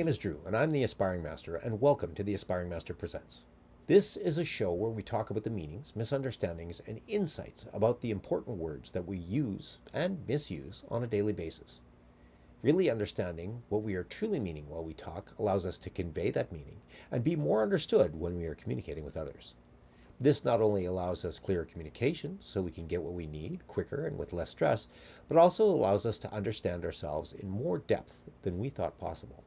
name is Drew, and I'm the Aspiring Master, and welcome to the Aspiring Master Presents. This is a show where we talk about the meanings, misunderstandings, and insights about the important words that we use and misuse on a daily basis. Really understanding what we are truly meaning while we talk allows us to convey that meaning and be more understood when we are communicating with others. This not only allows us clearer communication so we can get what we need quicker and with less stress, but also allows us to understand ourselves in more depth than we thought possible.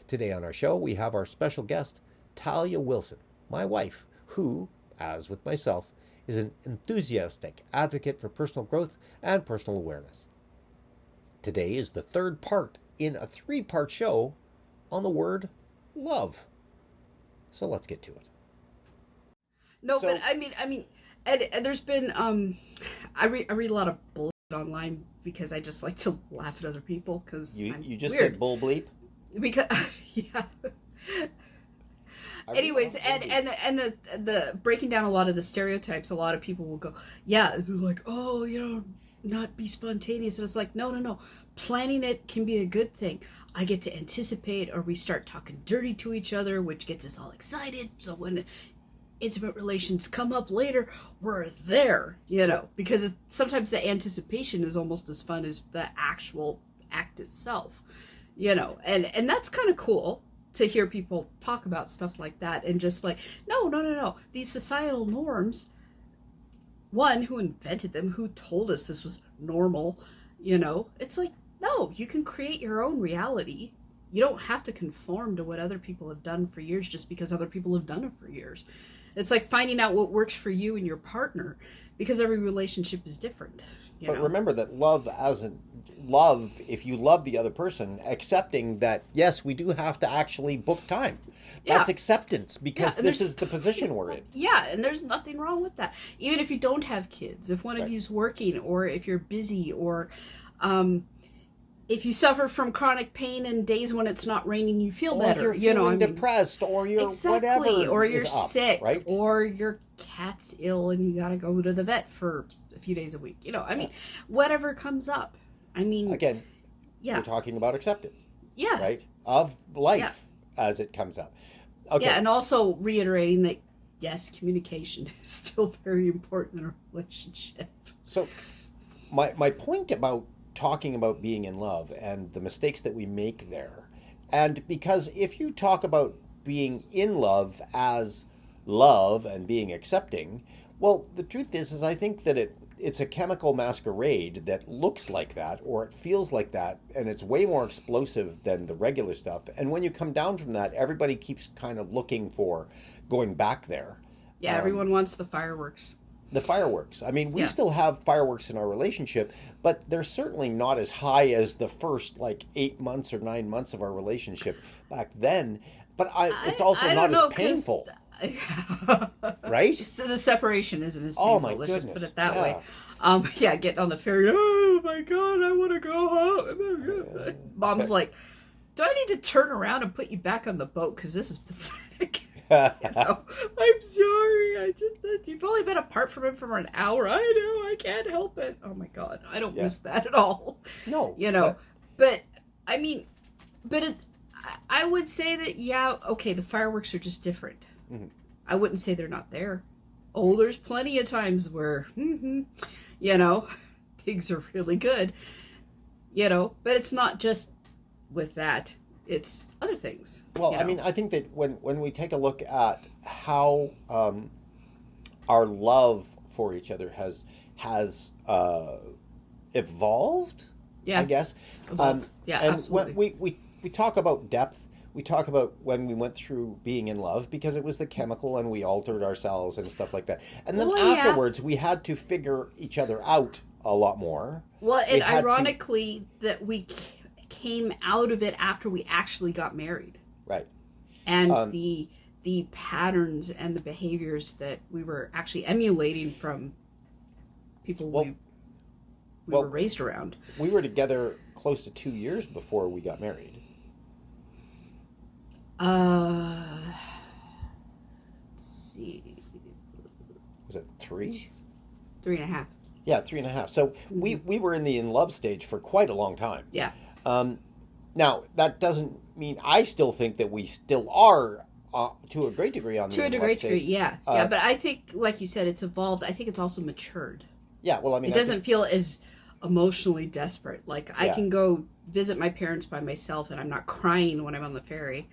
Today on our show, we have our special guest, Talia Wilson, my wife, who, as with myself, is an enthusiastic advocate for personal growth and personal awareness. Today is the third part in a three-part show on the word love. So let's get to it. No, but I mean, and there's been, I read a lot of bullshit online because I just like to laugh at other people because you just weird. said bull bleep? Because, yeah. Anyways, and the breaking down a lot of the stereotypes, a lot of people will go, yeah, they're like, oh, not be spontaneous. And it's like, no. Planning it can be a good thing. I get to anticipate, or we start talking dirty to each other, which gets us all excited. So when intimate relations come up later, we're there, because sometimes the anticipation is almost as fun as the actual act itself, and that's kind of cool to hear people talk about stuff like that and just like, no. These societal norms, one, who invented them, who told us this was normal, it's like, no, you can create your own reality. You don't have to conform to what other people have done for years just because other people have done it for years. It's like finding out what works for you and your partner, because every relationship is different. But remember that love, if you love the other person, accepting that, yes, we do have to actually book time. That's acceptance, because this is the position we're in. Yeah, and there's nothing wrong with that. Even if you don't have kids, if one of you's working, or if you're busy, or if you suffer from chronic pain and days when it's not raining, you feel better. Or you're feeling depressed, or you're whatever or you're is up, sick, right? Or your cat's ill and you got to go to the vet for a few days a week. Whatever comes up. Again, we're talking about acceptance. Yeah. Right? Of life as it comes up. Okay. Yeah, and also reiterating that, yes, communication is still very important in a relationship. So my point about talking about being in love and the mistakes that we make there, and because if you talk about being in love as love and being accepting, well, the truth is I think that it's a chemical masquerade that looks like that, or it feels like that, and it's way more explosive than the regular stuff. And when you come down from that, everybody keeps kind of looking for going back there. Yeah, everyone wants the fireworks. The fireworks. We still have fireworks in our relationship, but they're certainly not as high as the first 8 months or 9 months of our relationship back then. But it's also not as painful. Right? So the separation isn't as painful. Oh my Let's goodness. just put it that way. Getting on the ferry. Oh my God, I want to go home. Mom's like, do I need to turn around and put you back on the boat? Because this is pathetic. I'm sorry. You've only been apart from him for an hour. I know. I can't help it. Oh my God, I don't miss that at all. No. But I would say that, okay, the fireworks are just different. Mm-hmm. I wouldn't say they're not there. Oh, there's plenty of times where, things are really good, but it's not just with that. It's other things. Well, I think that when we take a look at how our love for each other has evolved, I guess. And absolutely. When we talk about depth, we talk about when we went through being in love, because it was the chemical and we altered ourselves and stuff like that. And then afterwards, we had to figure each other out a lot more. Well, and ironically, that we came out of it after we actually got married. Right. And the patterns and the behaviors that we were actually emulating from people we were raised around. We were together close to 2 years before we got married. Let's see. Was it 3? 3.5. Yeah, 3.5. So we were in the in love stage for quite a long time. Yeah. Now, that doesn't mean I still think that we still are, to a great degree, on the To a in love great degree, stage. yeah, yeah. Uh, But I think, like you said, it's evolved. I think it's also matured. yeah, well, I It mean, I think, doesn't feel as emotionally desperate. Like I yeah, can go visit my parents by myself, and I'm not crying when I'm on the ferry.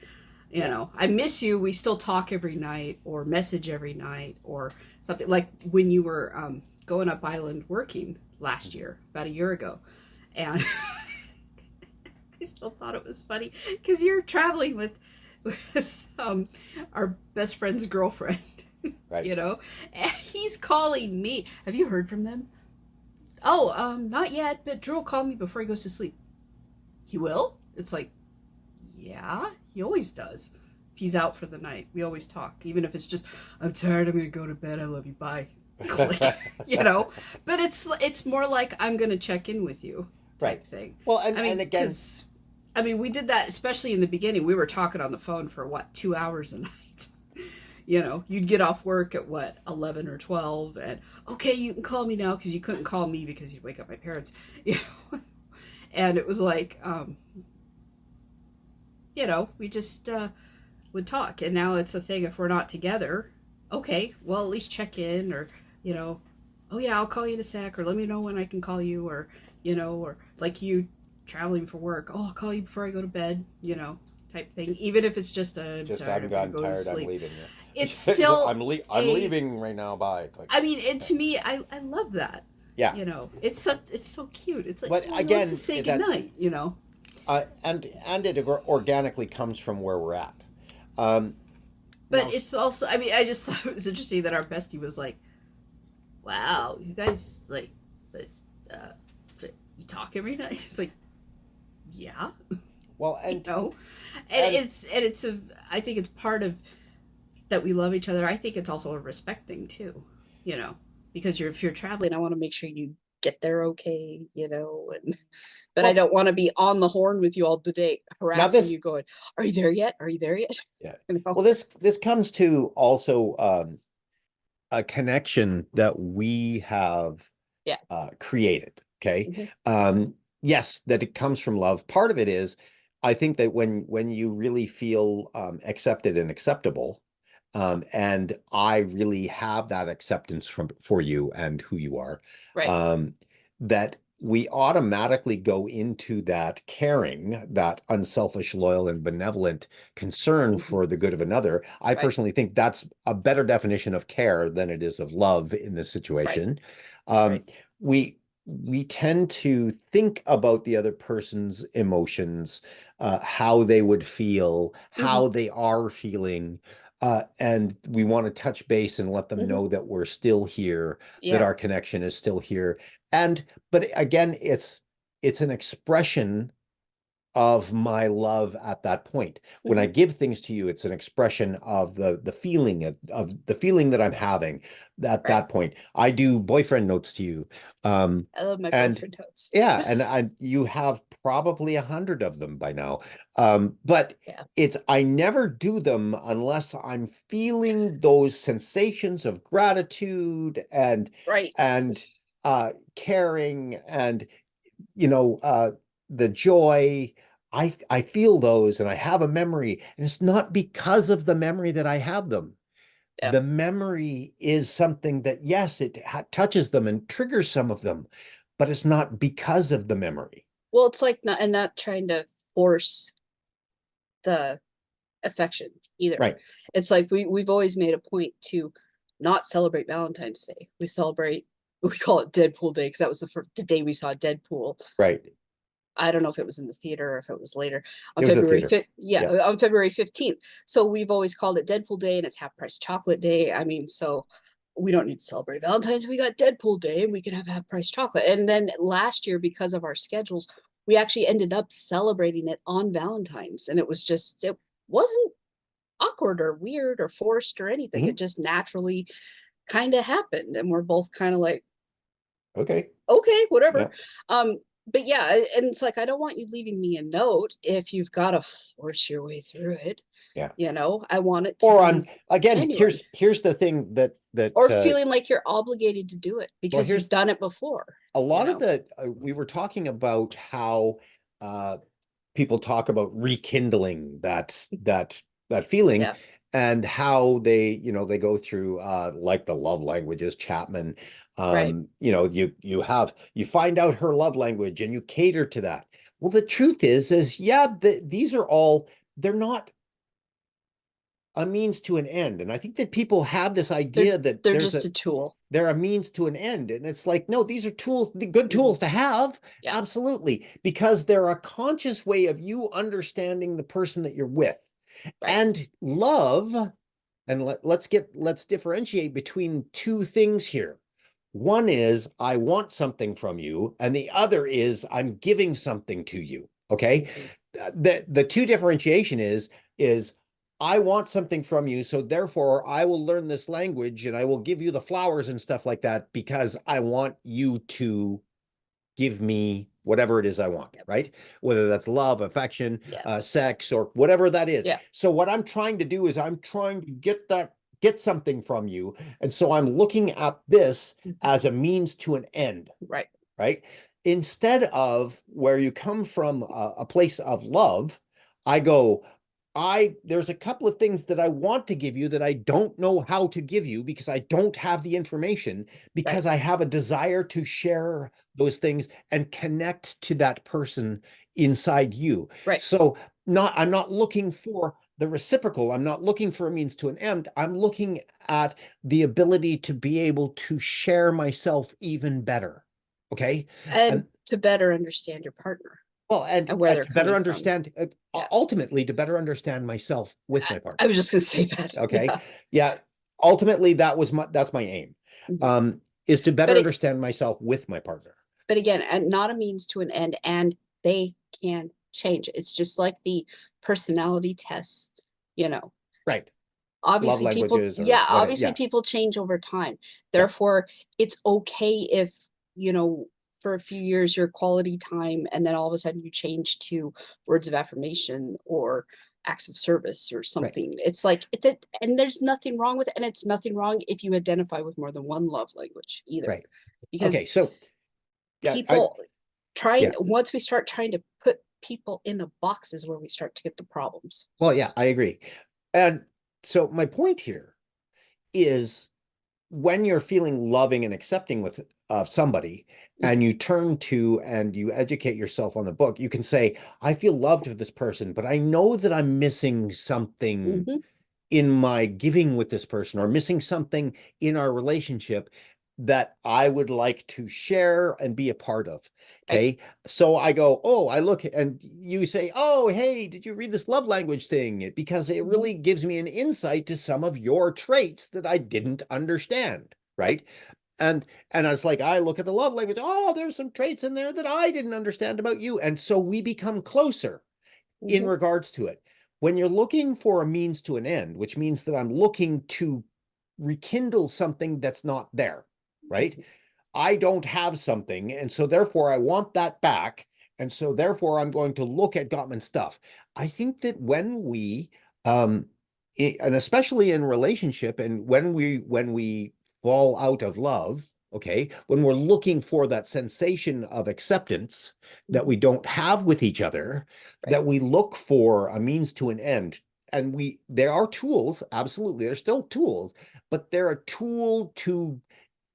You yeah, know, I miss you. We still talk every night, or message every night, or something. Like when you were going up island working last year, about a year ago, and I still thought it was funny because you're traveling with our best friend's girlfriend, right. you know, and he's calling me. Have you heard from them? Oh, not yet, but Drew will call me before he goes to sleep. He will? It's like, yeah, he always does. If he's out for the night, we always talk, even if it's just, I'm tired, I'm gonna go to bed, I love you, bye. Click, you know. But it's more like I'm gonna check in with you Right. type thing. Well, I and mean, again, because I mean, we did that especially in the beginning. We were talking on the phone for what 2 hours a night. You know, you'd get off work at what 11 or 12, and okay, you can call me now because you couldn't call me because you'd wake up my parents. You know, and it was like, you know, we just would talk, and now it's a thing. If we're not together, okay, well at least check in, or you know, oh yeah, I'll call you in a sec, or let me know when I can call you, or you know, or like you traveling for work, oh I'll call you before I go to bed, you know, type thing. Even if it's just a just tired, I'm I'm gonna gotten go to tired. I'm sleep. leaving. It's Yeah. still I'm a. leaving right now. Bye. Like, I mean, and to me, I love that. yeah. You know, it's so cute. It's like But oh, he wants to again, say that's goodnight. You know, and it organically comes from where we're at. Um, but now, it's also. I mean, I just thought it was interesting that our bestie was like, wow, you guys like, but uh, you talk every night. It's like, yeah, well, you and know, and and it's a. I think it's part of that we love each other. I think it's also a respect thing too, you know, because if you're traveling, I want to make sure you get there okay, you know, and but I well, don't want to be on the horn with you all the day now harassing this, you, going, "Are you there yet? Are you there yet?" yeah. You know? Well, this comes to also a connection that we have Yeah. created. Okay. Mm-hmm. Yes, that it comes from love. Part of it is, I think that when you really feel accepted and acceptable, and I really have that acceptance from for you and who you are, Right. um, that we automatically go into that caring, that unselfish, loyal, and benevolent concern Mm-hmm. for the good of another. I Right. personally think that's a better definition of care than it is of love in this Right. situation. Um, Right. we we tend to think about the other person's emotions, how they would feel, Mm-hmm. how they are feeling, and we want to touch base and let them Mm-hmm. know that we're still here, that Yeah. our connection is still here. And but again, it's an expression of my love at that point. When I Mm-hmm. give things to you, it's an expression of the feeling of the feeling that I'm having at Right. that point. I do boyfriend notes to you. I love my And boyfriend notes. yeah, and you have probably 100 of them by now. But Yeah. it's I never do them unless I'm feeling those sensations of gratitude Right. and caring and you know, the joy. I feel those and I have a memory, and it's not because of the memory that I have them. Yeah. The memory is something that, yes, it touches them and triggers some of them, but it's not because of the memory. Well, it's like not trying to force the affection either. Right, It's like we've always made a point to not celebrate Valentine's Day. We celebrate we call it Deadpool Day because that was the day we saw Deadpool. right. I don't know if it was in the theater or if it was later on It was a February theater. 5th. Yeah, Yeah. on February 15th. So we've always called it Deadpool Day and it's half price chocolate day. I mean, so we don't need to celebrate Valentine's. We got Deadpool Day and we can have half price chocolate. And then last year, because of our schedules, we actually ended up celebrating it on Valentine's. And it wasn't awkward or weird or forced or anything. It Mhm. just naturally kind of happened. And we're both kind of like, Okay. okay, whatever. Yeah. Um, but yeah, and it's like I don't want you leaving me a note if you've got to force your way through it. Yeah. You know, I want it to Or I'm be again, genuine here's the thing or feeling like you're obligated to do it well, because you've here's done it before, a you lot of know. the we were talking about how uh people talk about rekindling that feeling, Yeah. and how they, they go through like the love languages, Chapman. Right. You find out her love language and you cater to that. Well, the truth is yeah, these are all, they're not a means to an end. And I think that people have this They're idea that they're just a tool. they're a means to an end. And it's like, no, these are tools, the good Mhm. tools to have. Yeah. Absolutely. Because they're a conscious way of you understanding the person that you're with. Right. And love, and let's differentiate between two things here. One is I want something from you, and the other is I'm giving something to you. Okay. Mhm. The two differentiation is I want something from you, so therefore I will learn this language and I will give you the flowers and stuff like that because I want you to give me whatever it is I want, Yep. right? Whether that's love, affection, Yeah. sex, or whatever that is. Yeah. So what I'm trying to do is I'm trying to get something from you. And so I'm looking at this Mhm. as a means to an end, Right. right? Instead of where you come from a place of love, I go, there's a couple of things that I want to give you that I don't know how to give you because I don't have the information, Right. because I have a desire to share those things and connect to that person inside you. Right. So I'm not looking for the reciprocal. I'm not looking for a means to an end. I'm looking at the ability to be able to share myself even better. Okay. And And to better understand your partner well, and where they're to better coming from. understand, Yeah. ultimately, to better understand myself with I, my I partner. was just gonna say that. Okay. Yeah. Yeah. Ultimately, that's my aim, Mhm. is to better But it understand myself with my partner. but again, and not a means to an end, and they can change. It's just like the personality tests, you know. Right. Love Obviously people, languages or yeah, what. obviously Yeah. people change over time. Yeah. Therefore, it's okay if, you know, for a few years your quality time and then all of a sudden you change to words of affirmation or acts of service or Right. something. It's like that, and there's nothing wrong with it, and it's nothing wrong if you identify with more than one love language either. Right. Because Okay. So yeah. people trying, Yeah. once we start trying to put people in a box is where we start to get the problems. Well, yeah, I agree. And so my point here is, when you're feeling loving and accepting with somebody, and you turn to and you educate yourself on the book, you can say, I feel loved with this person, but I know that I'm missing something Mm-hmm. in my giving with this person, or missing something in our relationship that I would like to share and be a part of. Right. Okay. So I go, oh, I look, and you say, oh, hey, did you read this love language thing? Because it Mm-hmm. really gives me an insight to some of your traits that I didn't understand. Yep. Right. And I was like, I look at the love language, oh, there's some traits in there that I didn't understand about you. And so we become closer in Mm-hmm. regards to it. When you're looking for a means to an end, which means that I'm looking to rekindle something that's not there, right? Mm-hmm. I don't have something, and so therefore I want that back. And so therefore I'm going to look at Gottman's stuff. I think that when we, and especially in relationship, and when we fall out of love, okay, when we're looking for that sensation of acceptance that Mm-hmm. we don't have with each other, Right. that we look for a means to an end. And there are tools, absolutely, there's still tools, but they're a tool to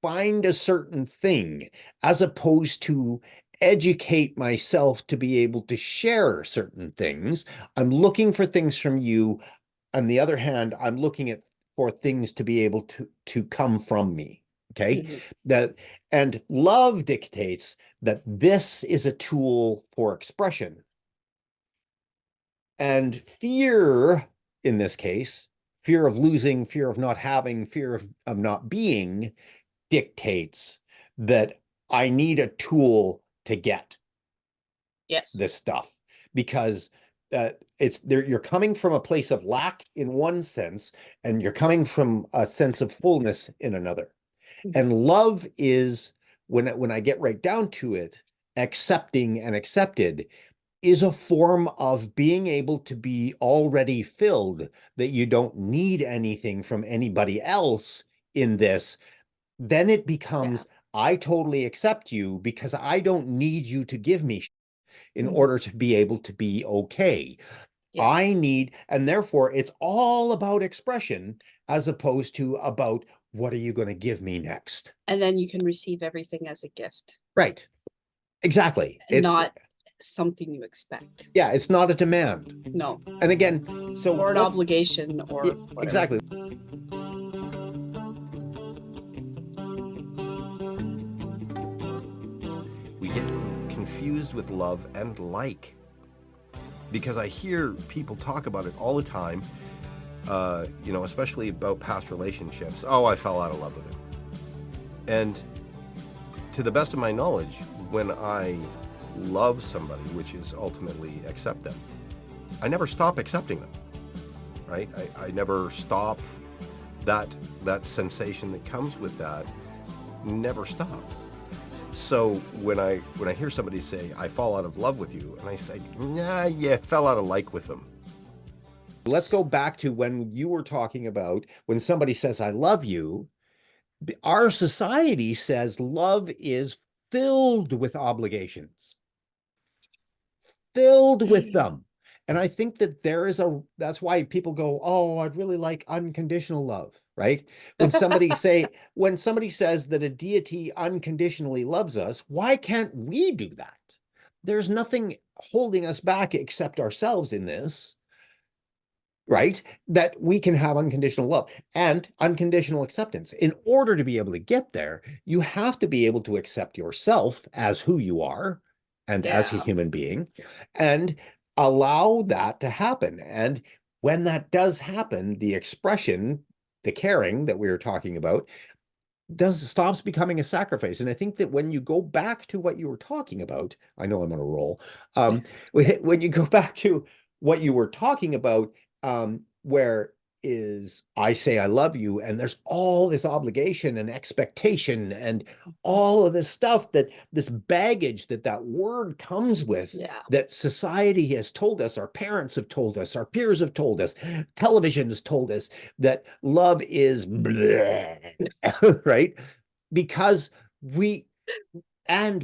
find a certain thing, as opposed to educate myself to be able to share certain things. I'm looking for things from you. On the other hand, I'm looking at for things to be able to come from me. Okay. Mm-hmm. That, and love dictates that this is a tool for expression. And fear, in this case, fear of losing, fear of not having, fear of not being, dictates that I need a tool to get Yes. this stuff, because it's there. You're coming from a place of lack in one sense, and you're coming from a sense of fullness in another. Mm-hmm. And love is, when I get right down to it, accepting and accepted is a form of being able to be already filled, that you don't need anything from anybody else in this. Then it Yeah. becomes, I totally accept you because I don't need you to give me. in Mhm. order to be able to be okay. Yeah. I need, and therefore it's all about expression as opposed to about what are you going to give me next? And then you can receive everything as a gift, Right. Exactly. It's, not something you expect. yeah, it's not a demand. No. And again, so Or an let's, obligation yeah, or whatever. exactly. We get confused with love and like, because I hear people talk about it all the time, especially about past relationships. Oh, I fell out of love with him. And to the best of my knowledge, when I love somebody, which is ultimately accept them, I never stop accepting them, right? I never stop that sensation that comes with that, never stop. So when I hear somebody say, I fall out of love with you, and I say, nah, you fell out of like with them. Let's go back to when you were talking about when somebody says, I love you. Our society says love is filled with obligations, filled with them. And I think that that's why people go, oh, I'd really like unconditional love, right? When somebody says that a deity unconditionally loves us, why can't we do that? There's nothing holding us back except ourselves in this, right? That we can have unconditional love and unconditional acceptance. In order to be able to get there, you have to be able to accept yourself as who you are and as a Yeah. human being and allow that to happen. And when that does happen, the expression, the caring that we were talking about, stops becoming a sacrifice. And I think that when you go back to what you were talking about, I know I'm on a roll. When you go back to what you were talking about, where is I say I love you, and there's all this obligation and expectation and all of this stuff, that this baggage that word comes with, Yeah. that society has told us, our parents have told us, our peers have told us, television has told us that love is bleh, right? Because we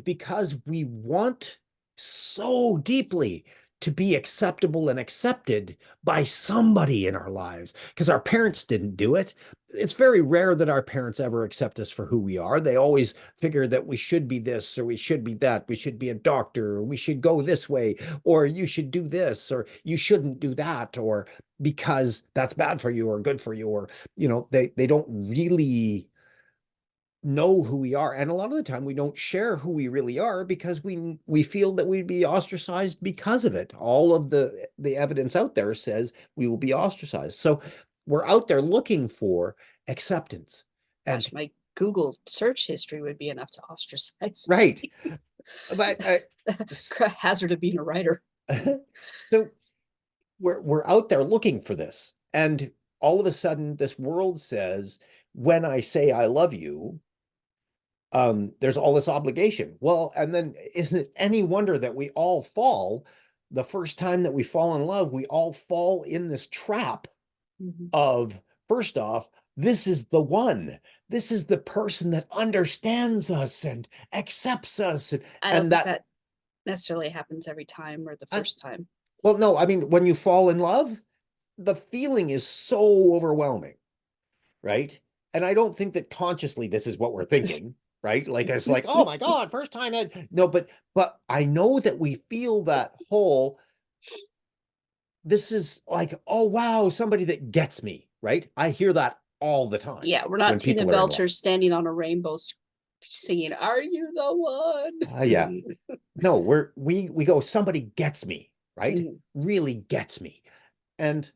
because we want so deeply to be acceptable and accepted by somebody in our lives, because our parents didn't do it. It's very rare that our parents ever accept us for who we are. They always figure that we should be this or we should be that. We should be a doctor, or we should go this way, or you should do this, or you shouldn't do that, or because that's bad for you or good for you, or they don't really know who we are. And a lot of the time we don't share who we really are because we feel that we'd be ostracized because of it. All of the evidence out there says we will be ostracized. So we're out there looking for acceptance. And Gosh, my Google search history would be enough to ostracize. right. But hazard of being a writer. so we're out there looking for this. And all of a sudden this world says, when I say I love you, there's all this obligation. Well, and then isn't it any wonder that we all fall, the first time that we fall in love, we all fall in this trap of, first off, this is the one. This is the person that understands us and accepts us. I don't think that necessarily happens every time or the first time. Well, no, I mean, when you fall in love, the feeling is so overwhelming, right? And I don't think that consciously this is what we're thinking, right? Like it's like, oh my God, first time no, but I know that we feel that whole, this is like, oh wow, somebody that gets me, right? I hear that all the time. Yeah, we're not when Tina people are in love. Belcher standing on a rainbow singing, "Are you the one?" Yeah. No, we go, somebody gets me, right? Really gets me. And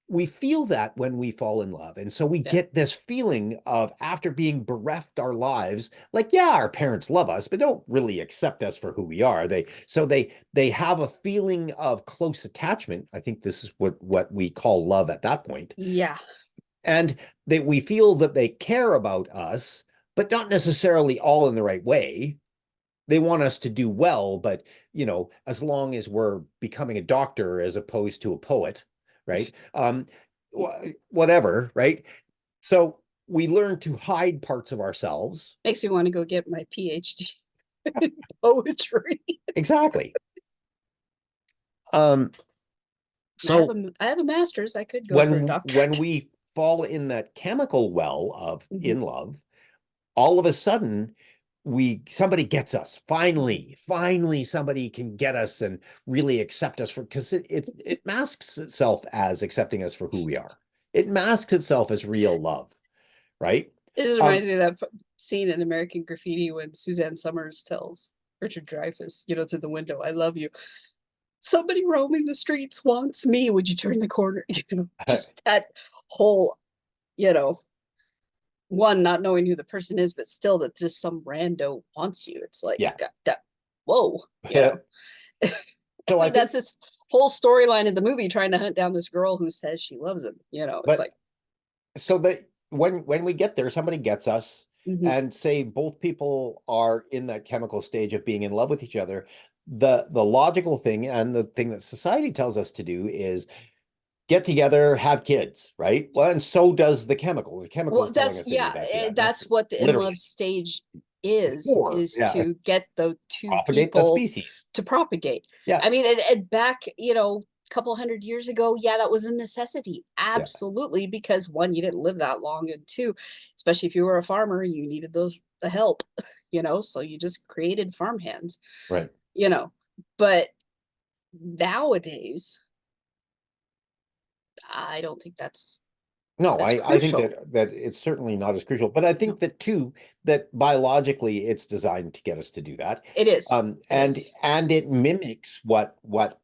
we feel that when we fall in love. And so we get this feeling of, after being bereft our lives, like, yeah, our parents love us, but don't really accept us for who we are. They have a feeling of close attachment. I think this is what we call love at that point. Yeah. And we feel that they care about us, but not necessarily all in the right way. They want us to do well, but as long as we're becoming a doctor as opposed to a poet, right? Whatever, right? So we learn to hide parts of ourselves. Makes me want to go get my PhD in poetry. Exactly. Um, so I have a master's. I could go for a when doctorate. we fall in that chemical well of Mhm. in love, all of a sudden somebody gets us. Finally somebody can get us and really accept us for because it masks itself as accepting us for who we are. It masks itself as real love, right? It just Um, reminds me of that scene in American Graffiti when Suzanne Summers tells Richard Dreyfuss, through the window, "I love you. Somebody roaming the streets wants me. Would you turn the corner?" Just that whole, you know, one, not knowing who the person is, but still that just some rando wants you. It's like, yeah. God, that, whoa, you know. I So I mean, think, that's this whole storyline in the movie trying to hunt down this girl who says she loves him. It's but like, so that when we get there, somebody gets us, mhm. and say both people are in that chemical stage of being in love with each other. The logical thing and the thing that society tells us to do is get together, have kids, right? Well, and so does the chemical. The chemical Well, is telling that's, us to do yeah, that. Yeah, that's that's what the in love literally stage is or yeah, to get the two propagate the people species. to propagate. Yeah, I mean, and back, couple hundred years ago, yeah, that was a necessity. yeah, Absolutely, because one, you didn't live that long, and two, especially if you were a farmer, you needed the help, so you just created farmhands, right. you know. But nowadays, I don't think that's No, as I think crucial. that it's certainly not as crucial, but I think No, that too, that biologically it's designed to get us to do that. it is. It And is. it mimics what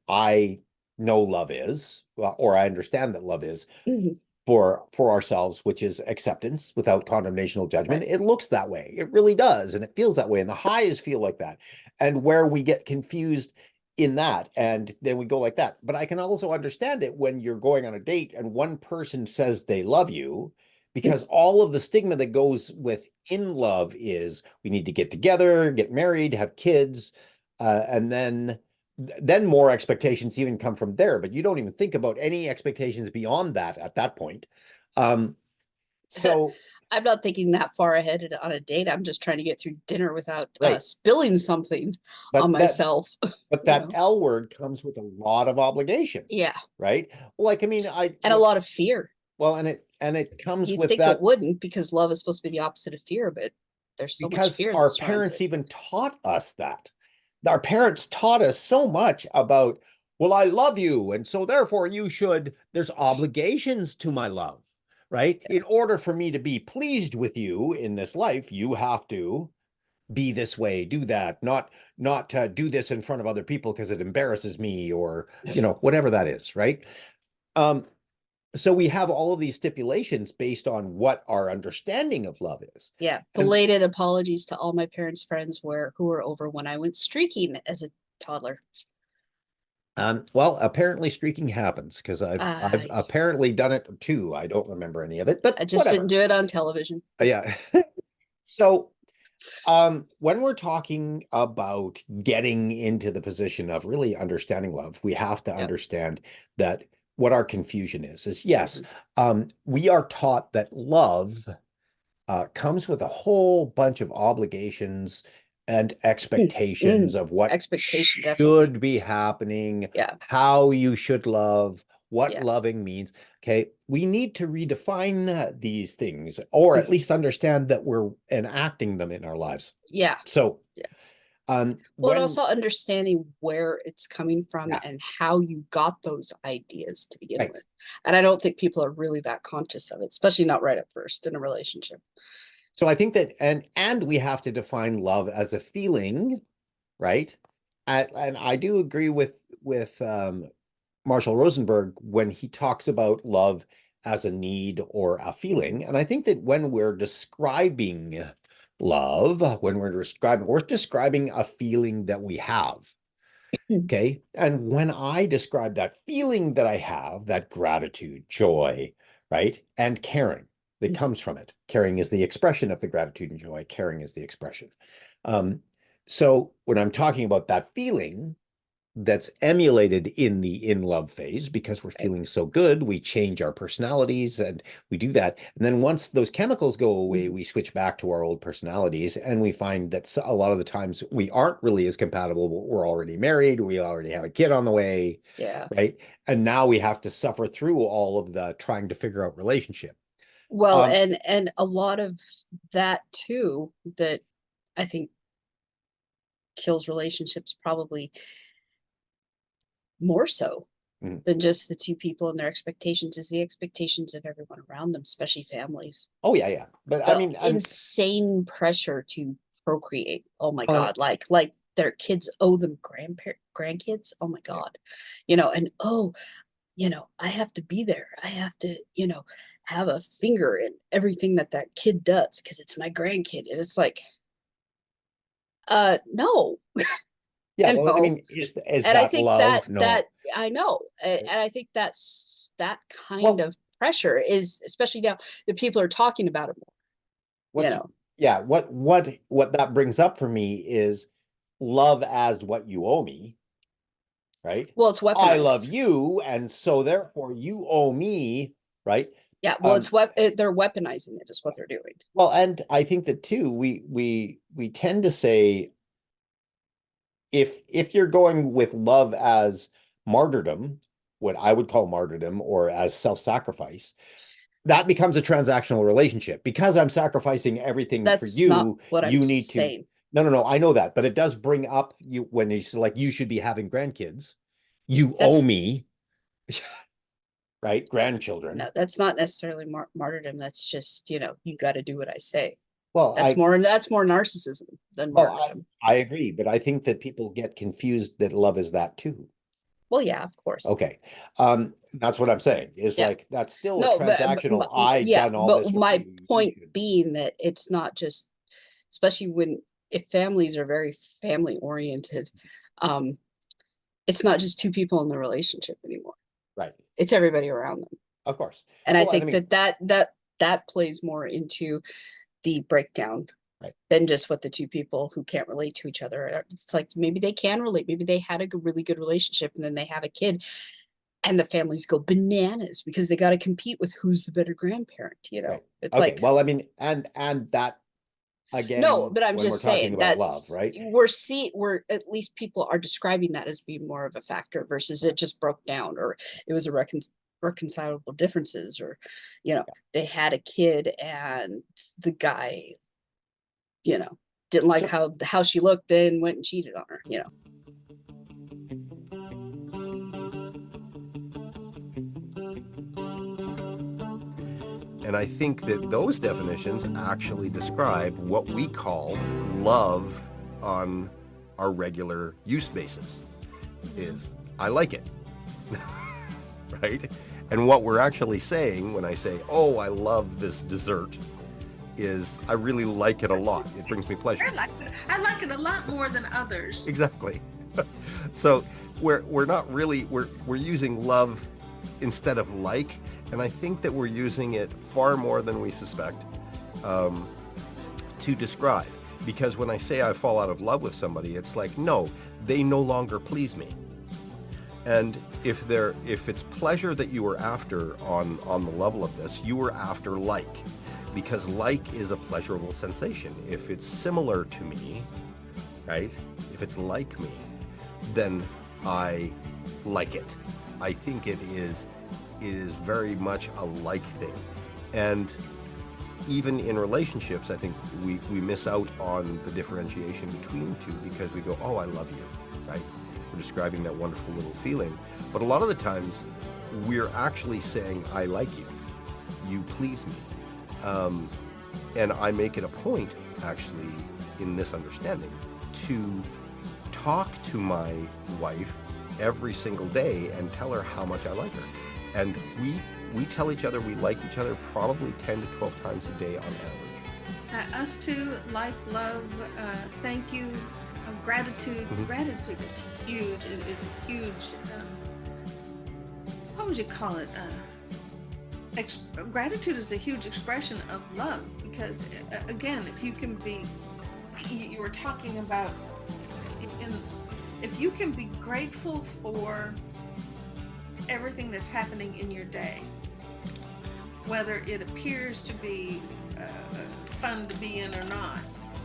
I know love is, well, or I understand that love is Mhm. for ourselves, which is acceptance without condemnational judgment. Right. It looks that way. It really does, and it feels that way, and the highs feel like that. And where we get confused in that, and then we go like that. But I can also understand it when you're going on a date and one person says they love you, because all of the stigma that goes with in love is we need to get together, get married, have kids, and then more expectations even come from there, but you don't even think about any expectations beyond that at that point. Um, so I'm not thinking that far ahead on a date. I'm just trying to get through dinner without right, spilling something on but myself. that L word comes with a lot of obligation, Yeah, right? Like, I mean, and a lot of fear. well, and it comes You'd with think it that wouldn't, because love is supposed to be the opposite of fear, but there's so much because fear that our surrounds parents it. even taught us that. Our parents taught us so much about, well, I love you, and so therefore you should, there's obligations to my love, right? In order for me to be pleased with you in this life, you have to be this way, do that, not do this in front of other people because it embarrasses me, or whatever that is, right? Um, so we have all of these stipulations based on what our understanding of love is. Yeah, And belated apologies to all my parents' friends who were over when I went streaking as a toddler. well, apparently streaking happens because I've I apparently done it too. I don't remember any of it, but I just didn't whatever. do it on television. Yeah. So when we're talking about getting into the position of really understanding love, we have to Yep. understand that what our confusion is yes, Mhm. we are taught that love comes with a whole bunch of obligations and expectations Mhm. of what Expectation, definitely. should be happening, Yeah, how you should love, what yeah. loving means. Okay, we need to redefine these things, or at least understand that we're enacting them in our lives. Yeah. So, Yeah. Well, and when, also understanding where it's coming from yeah, and how you got those ideas to begin right. with. And I don't think people are really that conscious of it, especially not right at first in a relationship. So I think that, and we have to define love as a feeling, right? And I do agree with Marshall Rosenberg when he talks about love as a need or a feeling. And I think that when we're describing love, when we're describing a feeling that we have. Okay. And when I describe that feeling that I have, that gratitude, joy, right? And caring that comes from it. Caring is the expression of the gratitude and joy. Caring is the expression. Um, so when I'm talking about that feeling, that's emulated in the in love phase because we're Right. feeling so good. We change our personalities and we do that. And then once those chemicals go away, Mhm. we switch back to our old personalities. And we find that a lot of the times we aren't really as compatible. We're already married. We already have a kid on the way, Yeah. right? And now we have to suffer through all of the trying to figure out relationship. Well, Um, and a lot of that too, that I think kills relationships probably more so mm. than just the two people and their expectations is the expectations of everyone around them, especially families. Oh yeah, yeah. But I The mean, insane pressure to procreate. Oh my on God. Like their kids owe them grandkids. Oh my God. And I have to be there. I have to, have a finger in everything that kid does because it's my grandkid. And it's like, no, yeah. and Well, I no. mean, is And I that think that love? No. that I know. And, Right? and I think that kind Well, of pressure is, especially now that people are talking about it more, you what's know. yeah, what that brings up for me is love as what you owe me, right? Well, it's I love weaponized. you, and so therefore you owe me, right? Yeah, well, Um, they're weaponizing it is what they're doing. well, and I think that too, we tend to say if you're going with love as martyrdom, what I would call martyrdom, or as self-sacrifice, that becomes a transactional relationship because I'm sacrificing everything for That's not you. what I'm You need to, saying. no, no, no, I know that, but it does bring up you when it's like you should be having grandkids. You owe That's me, right? No, Grandchildren. that's not necessarily martyrdom. That's just, you got to do what I say. Well, That's more narcissism than well, martyrdom. I agree, but I think that people get confused that love is that too. Well, yeah, of course. Okay. That's what I'm saying is Yeah. like that's still a No, transactional. I yeah, done all but this for my you. You point should. being that it's not just, especially if families are very family oriented, um, it's not just two people in the relationship anymore. Right. It's everybody around them. Of course. And I Well, and I think mean, that plays more into the breakdown right. than just what the two people who can't relate to each other are. It's like maybe they can relate. Maybe they had a really good relationship and then they have a kid and the families go bananas because they got to compete with who's the better grandparent. Right. It's Okay. like, Well, I mean, and that no, again, but I'm when we're just talking saying about love, right? we're at least people are describing that as being more of a factor versus it just broke down or it was a reconcilable differences or they had a kid and the guy you know didn't like So, how she looked then went and cheated on her. And I think that those definitions actually describe what we call love on our regular use basis. Is I like it, right? And what we're actually saying when I say, oh, I love this dessert, is I really like it a lot. It brings me pleasure. I like it a lot more than others. Exactly. So we're not really we're using love instead of like, and I think that we're using it far more than we suspect to describe. Because when I say I fall out of love with somebody, it's like, no, they no longer please me. And if it's pleasure that you were after on the level of this, you were after like, because like is a pleasurable sensation. If it's similar to me, right? If it's like me, then I like it. I think it is very much a like thing. And even in relationships, I think we miss out on the differentiation between the two because we go, oh, I love you, right? We're describing that wonderful little feeling. But a lot of the times, we're actually saying, I like you. You please me. And I make it a point, actually, in this understanding, to talk to my wife every single day and tell her how much I like her. And we tell each other we like each other probably 10 to 12 times a day on average. Us too, like, love, thank you, gratitude. Mhm. Gratitude is huge. It's a huge, what would you call it? Gratitude is a huge expression of love because, again, if you can be, you were talking about in if you can be grateful for everything that's happening in your day, whether it appears to be fun to be in or not,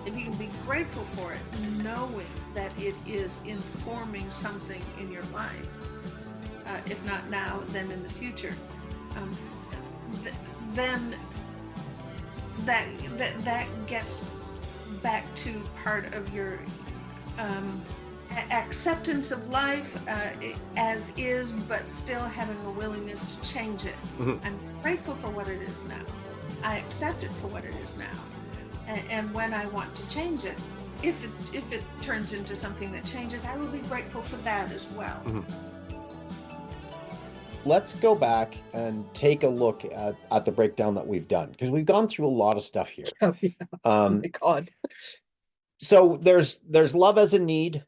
if you can be grateful for it, knowing that it is informing something in your life, if not now, then in the future, then that gets back to part of your acceptance of life as is, but still having a willingness to change it. I'm grateful for what it is now. I accept it for what it is now. And when I want to change it, if it turns into something that changes, I will be grateful for that as well. Let's go back and take a look at the breakdown that we've done, because we've gone through a lot of stuff here. Oh, yeah. Oh my God. So there's love as a need,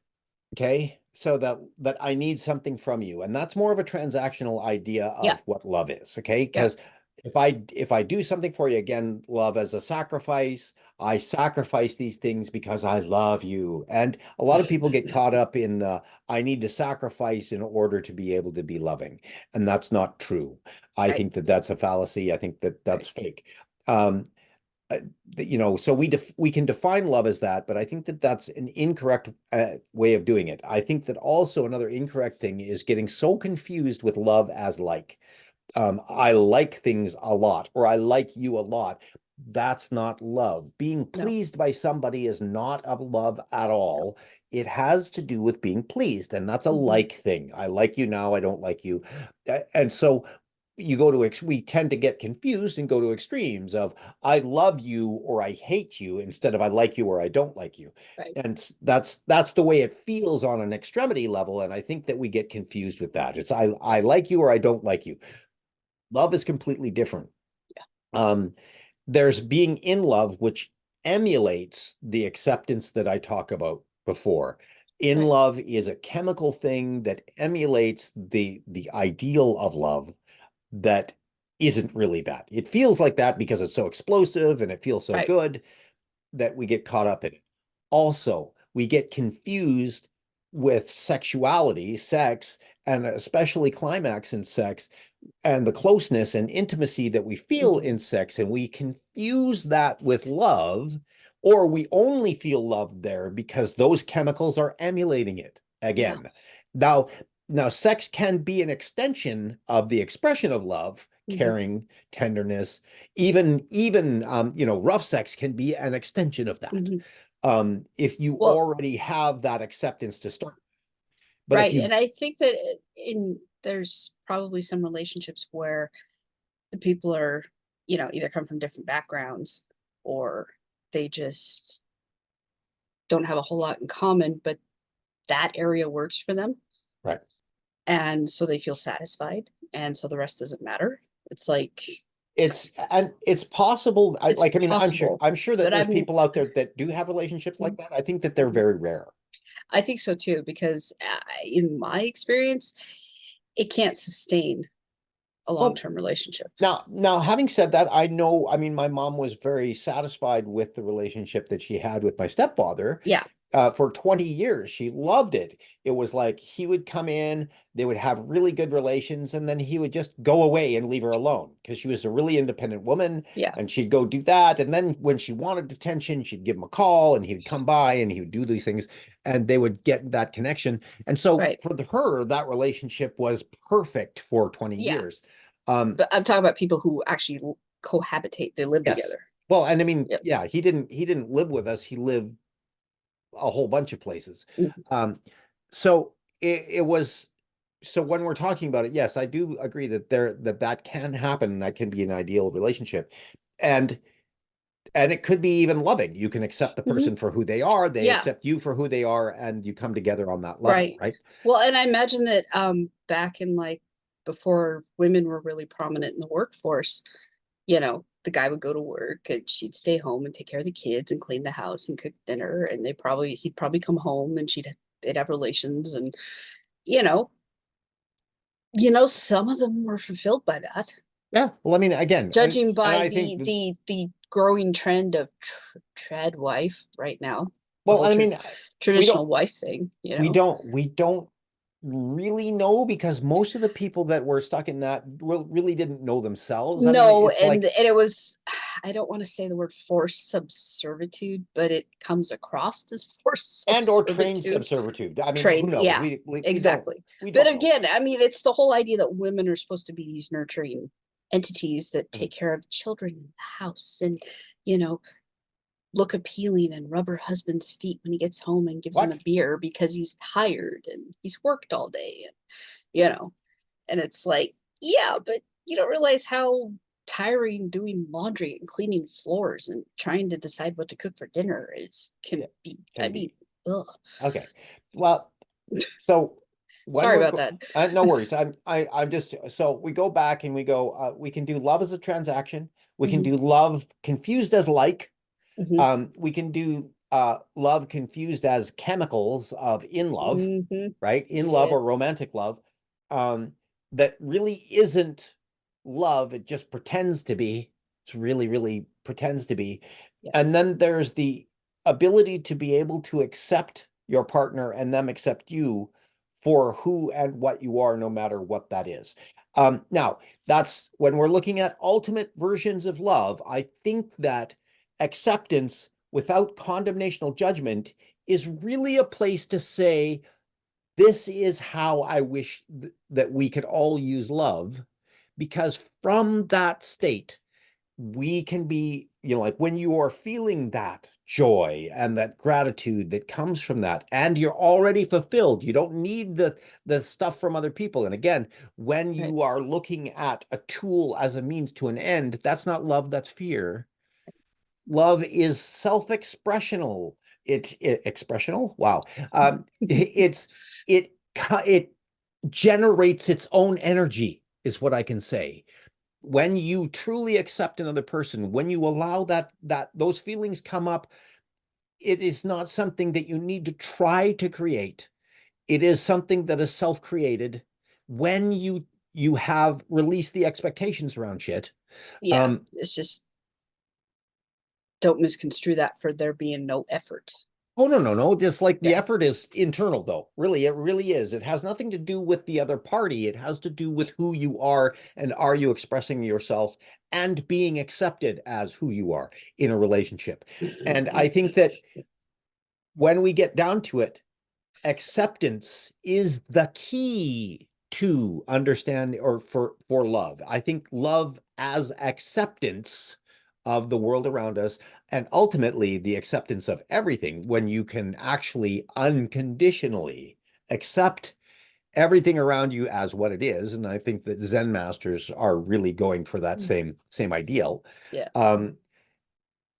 okay? So that I need something from you, and that's more of a transactional idea of what love is, okay? Because if I do something for you, again, love as a sacrifice, I sacrifice these things because I love you. And a lot of people get caught up in the, I need to sacrifice in order to be able to be loving. And that's not true. I think that that's a fallacy. I think that that's fake. You know, so we can define love as that, but I think that that's an incorrect way of doing it. I think that also another incorrect thing is getting so confused with love as like. I like things a lot, or I like you a lot. That's not love. Being pleased by somebody is not a love at all. It has to do with being pleased, and that's a like thing. I like you now, I don't like you. And so you go to, we tend to get confused and go to extremes of I love you or I hate you instead of I like you or I don't like you. And that's the way it feels on an extremity level. And I think that we get confused with that. It's I like you or I don't like you. Love is completely different. There's being in love, which emulates the acceptance that I talk about before. In love is a chemical thing that emulates the ideal of love that isn't really that. It feels like that because it's so explosive and it feels so good that we get caught up in it. Also, we get confused with sexuality, sex, and especially climax in sex, and the closeness and intimacy that we feel in sex, and we confuse that with love, or we only feel love there because those chemicals are emulating it again. Now sex can be an extension of the expression of love, caring, tenderness, even you know, rough sex can be an extension of that. If you already have that acceptance to start. But if you, and I think that there's probably some relationships where the people are, you know, either come from different backgrounds or they just don't have a whole lot in common, but that area works for them. Right. And so they feel satisfied. And so the rest doesn't matter. It's like, it's possible. I mean, I'm sure that there's people out there that do have relationships like that. I think that they're very rare. I think so too, because in my experience, it can't sustain a long-term relationship. Now, having said that, I know, I mean, my mom was very satisfied with the relationship that she had with my stepfather. For 20 years. She loved it. It was like he would come in, they would have really good relations, and then he would just go away and leave her alone because she was a really independent woman. And she'd go do that. And then when she wanted attention, she'd give him a call and he'd come by and he would do these things and they would get that connection. And so for her, that relationship was perfect for 20 years. But I'm talking about people who actually cohabitate. They live together. Well, and I mean, he didn't live with us. He lived a whole bunch of places. So it was, so when we're talking about it, yes, I do agree that that can happen. That can be an ideal relationship. And it could be even loving. You can accept the person for who they are. They accept you for who they are, and you come together on that level, right? Well, and I imagine that back in like before women were really prominent in the workforce, you know, the guy would go to work and she'd stay home and take care of the kids and clean the house and cook dinner, and he'd probably come home and they'd have relations, and you know, some of them were fulfilled by that. Well, I mean, again, judging by the growing trend of trad wife right now. Well, whole I mean, we traditional don't wife thing, you we know. don't really know, because most of the people that were stuck in that really didn't know themselves. I mean, No, it's and like, it was, I don't want to say the word forced subservitude, but it comes across as forced and or trained subservitude. subservitude. I mean, who Trained, knows? yeah, exactly. We But don't know. again, I mean, it's the whole idea that women are supposed to be these nurturing entities that Mhm. take care of children in the house and, you know, look appealing and rub her husband's feet when he gets home and gives him a What? beer because he's tired and he's worked all day, and you know, and it's like, yeah, but you don't realize how tiring doing laundry and cleaning floors and trying to decide what to cook for dinner is can Yeah, be. I can mean, be. ugh. Okay. Well, so when Sorry we're about that. no worries. I'm just, so we go back and we go, we can do love as a transaction. We can Mhm, do love confused as like. mhm, We can do love confused as chemicals of in love, mhm. right? In love Yeah, or romantic love. That really isn't love. It just pretends to be. It's really, really pretends to be. yeah, And then there's the ability to be able to accept your partner and them accept you for who and what you are, no matter what that is. Now, that's when we're looking at ultimate versions of love. I think that acceptance without condemnational judgment is really a place to say, this is how I wish that we could all use love, because from that state, we can be, like when you are feeling that joy and that gratitude that comes from that, and you're already fulfilled, you don't need the stuff from other people. And again, when right. you are looking at a tool as a means to an end, that's not love, that's fear. Love is self-expressional. It's expressional. Wow. It generates its own energy, is what I can say. When you truly accept another person, when you allow that those feelings come up, it is not something that you need to try to create. It is something that is self-created when you have released the expectations around shit. Yeah, Um, it's just don't misconstrue that for there being no effort. Oh, no, no, no. Just like the Yeah, effort is internal, though. Really, it really is. It has nothing to do with the other party. It has to do with who you are, and are you expressing yourself and being accepted as who you are in a relationship. And I think that when we get down to it, acceptance is the key to understand, or for love. I think love as acceptance of the world around us, and ultimately the acceptance of everything, when you can actually unconditionally accept everything around you as what it is. And I think that Zen masters are really going for that same ideal. yeah, um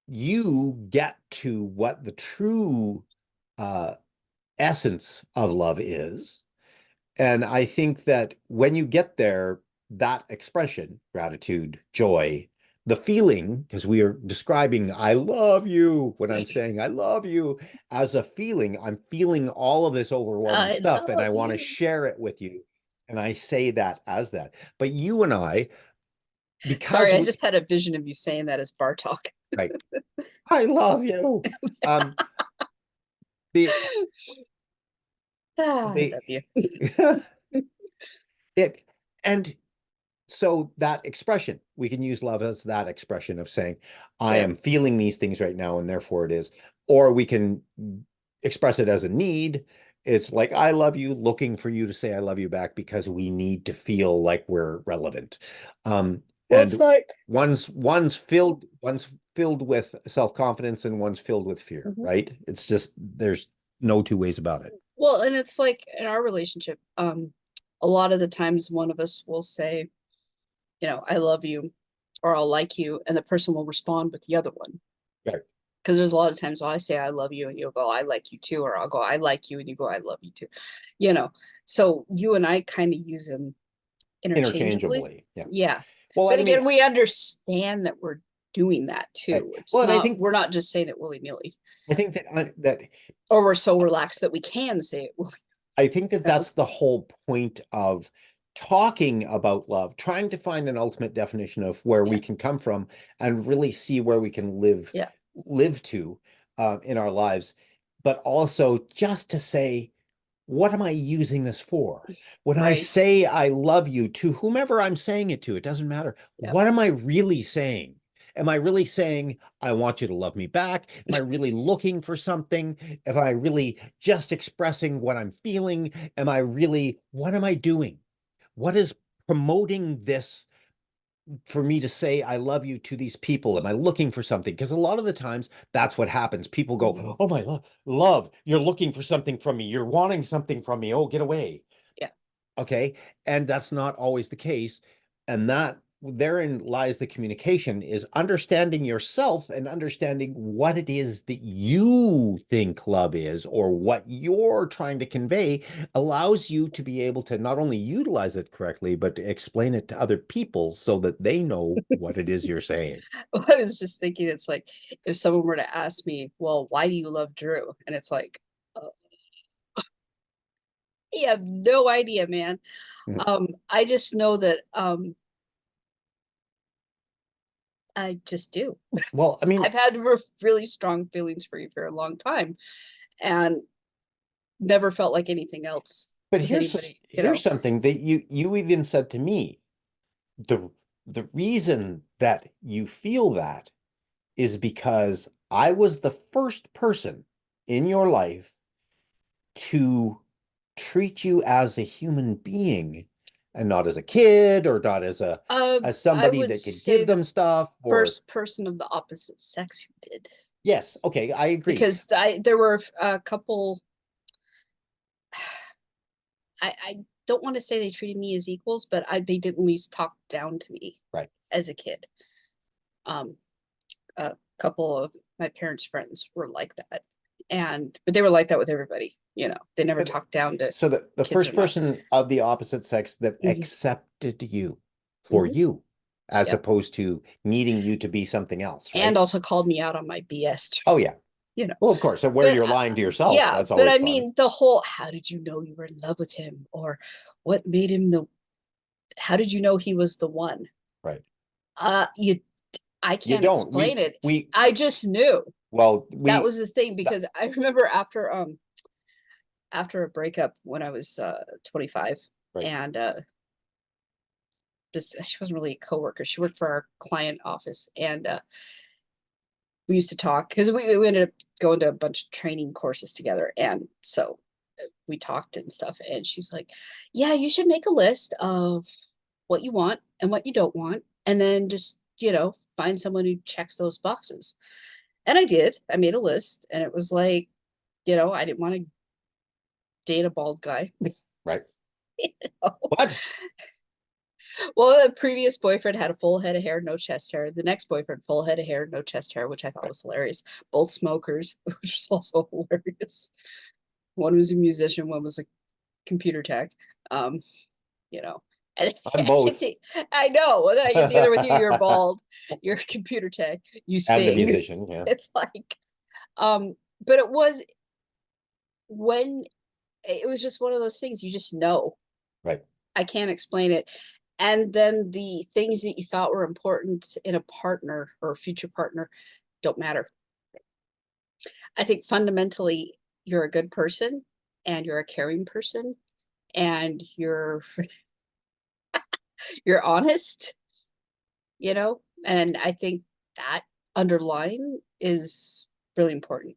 you get to what the true uh essence of love is. And I think that when you get there, that expression, gratitude, joy, the feeling, because we are describing, I love you, when I'm saying I love you as a feeling, I'm feeling all of this overwhelming I stuff and I love want to you. share it with you. And I say that as that. But you and I, Sorry, because I we, just had a vision of you saying that as bar talk. right, I love you. Um, the, Ah, I the, love you. it, and so that expression, we can use love as that expression of saying, I Yeah, am feeling these things right now, and therefore it is. Or we can express it as a need. It's like, I love you, looking for you to say I love you back, because we need to feel like we're relevant. And like. one's filled with self-confidence and one's filled with fear, Mhm. right? It's just, there's no two ways about it. Well, and it's like in our relationship, a lot of the times one of us will say, I love you, or I'll like you, and the person will respond with the other one. Right. Because there's a lot of times I'll say I love you and you'll go, I like you too, or I'll go, I like you and you go, I love you too. You know, so you and I kind of use them interchangeably. Interchangeably. Yeah. Yeah. Well, But and I mean, again, we understand that we're doing that right. too. It's Well, and I not, think we're not just saying it willy-nilly. I think that Or we're so relaxed that we can say it willy. I think that that's the whole point of talking about love, trying to find an ultimate definition of where Yeah. we can come from and really see where we can live Yeah. live to in our lives. but also just to say, what am I using this for? When I Right. say I love you to whomever I'm saying it to, it doesn't matter. Yep. What am I really saying? Am I really saying, I want you to love me back? Am I really looking for something? Am I really just expressing what I'm feeling? What am I doing? What is promoting this for me to say I love you to these people? Am I looking for something? Because a lot of the times that's what happens. People go, oh my love, you're looking for something from me. You're wanting something from me. Oh, get away. Yeah. Okay. And that's not always the case. And that therein lies the communication, is understanding yourself and understanding what it is that you think love is, or what you're trying to convey, allows you to be able to not only utilize it correctly, but to explain it to other people so that they know what it is you're saying. I was just thinking, it's like if someone were to ask me, well, why do you love Drew? And it's like, you have no idea, man. I just know that I just do. Well, I mean, I've had really strong feelings for you for a long time and never felt like anything else but with anybody, here's something that you even said to me. The the reason that you feel that is because I was the first person in your life to treat you as a human being and not as a kid, or not as as I somebody would that could say give the them stuff, or first person of the opposite sex who did. yes, okay, I agree. Because there were a couple, I don't want to say they treated me as equals, but they did at least talk down to me Right. as a kid. Um, a couple of my parents' friends were like that, but they were like that with everybody. They never But talked down to so the kids or first not. person of the opposite sex that Mhm. accepted you for Mhm. you, as Yep. opposed to needing you to be something else, And right? also called me out on my BS too. Oh yeah. You know, Well, of course. And where but you're lying to yourself, yeah, that's but always I fun. mean, the whole how did you know you were in love with him, or what made him the how did you know he was the one? Right. You I You can't don't. explain it. We, I just knew. well, That we, was the thing, that, because I remember after a breakup when I was 25, right. and just she wasn't really a coworker. She worked for our client office, and we used to talk because we ended up going to a bunch of training courses together, and so we talked and stuff. And she's like, "Yeah, you should make a list of what you want and what you don't want, and then just find someone who checks those boxes." And I did. I made a list, and it was like, I didn't want to date a bald guy. Right. You know? What? Well, the previous boyfriend had a full head of hair, no chest hair. The next boyfriend, full head of hair, no chest hair, which I thought was hilarious. Both smokers, which was also hilarious. One was a musician, one was a computer tech. Um, you know. And I'm both. I know. Well, then I get together with you, you're And bald, you're a computer tech, you a sing. musician, yeah. It's like, but it was when it was just one of those things you just know. Right. I can't explain it. And then the things that you thought were important in a partner or a future partner don't matter. I think fundamentally you're a good person and you're a caring person and you're honest, and I think that underlying is really important.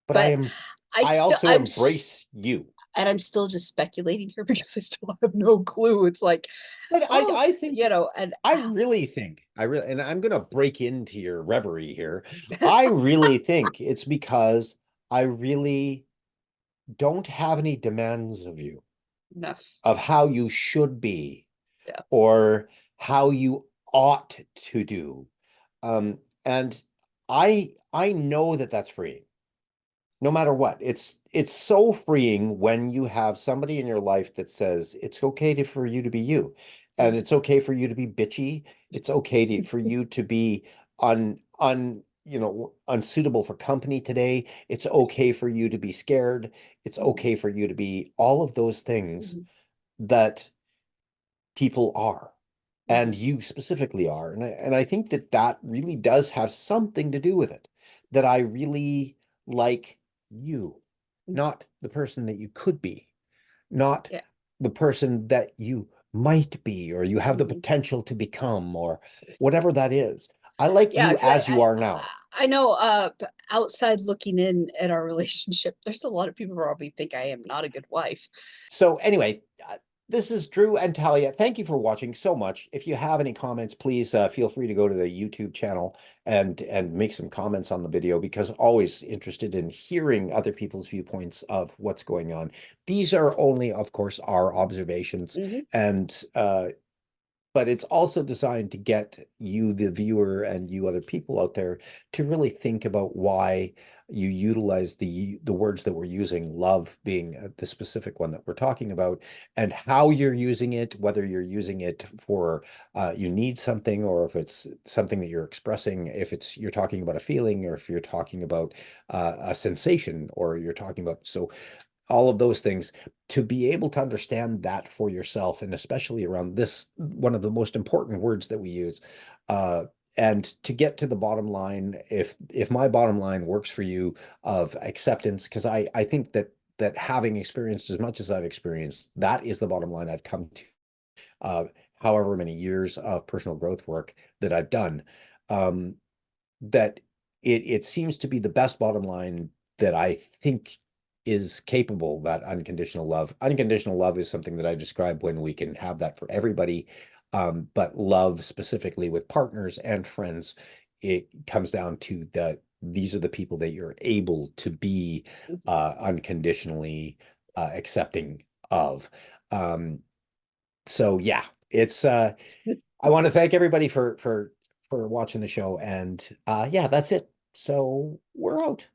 But But I also embrace you. and I'm still just speculating here because I still have no clue. It's like, But oh, I think, and I really think, and I'm going to break into your reverie here. I really think it's because I really don't have any demands of you, no, of how you should be, yeah. or how you ought to do. And I know that that's freeing, no matter what. It's so freeing when you have somebody in your life that says it's okay for you to be you, and Mhm. it's okay for you to be bitchy. It's okay for you to be unsuitable for company today. It's okay for you to be scared. It's Mhm. okay for you to be all of those things Mhm. that people are, and Mhm. you specifically are. And I think that that really does have something to do with it, that I really like you, Mm. not the person that you could be, not Yeah. the person that you might be or you have the Mhm. potential to become or whatever that is. I like Yeah, you because as you are now. I know outside looking in at our relationship, there's a lot of people who probably think I am not a good wife. So anyway, this is Drew and Talia. Thank you for watching so much. If you have any comments, please feel free to go to the YouTube channel and make some comments on the video, because always interested in hearing other people's viewpoints of what's going on. These are only, of course, our observations, Hmm. and but it's also designed to get you, the viewer, and you other people out there to really think about why you utilize the words that we're using, love being the specific one that we're talking about, and how you're using it, whether you're using it for you need something, or if it's something that you're expressing, if it's you're talking about a feeling, or if you're talking about a sensation, or you're talking about all of those things, to be able to understand that for yourself, and especially around this, one of the most important words that we use, uh, and to get to the bottom line, if my bottom line works for you, of acceptance, because I think that having experienced as much as I've experienced, that is the bottom line I've come to, uh, however many years of personal growth work that I've done, um, that it seems to be the best bottom line that I think is capable, that unconditional love. Unconditional love is something that I describe when we can have that for everybody. But love specifically with partners and friends, it comes down to that these are the people that you're able to be unconditionally accepting of. Um, so yeah, it's I want to thank everybody for watching the show, and yeah, that's it. So we're out.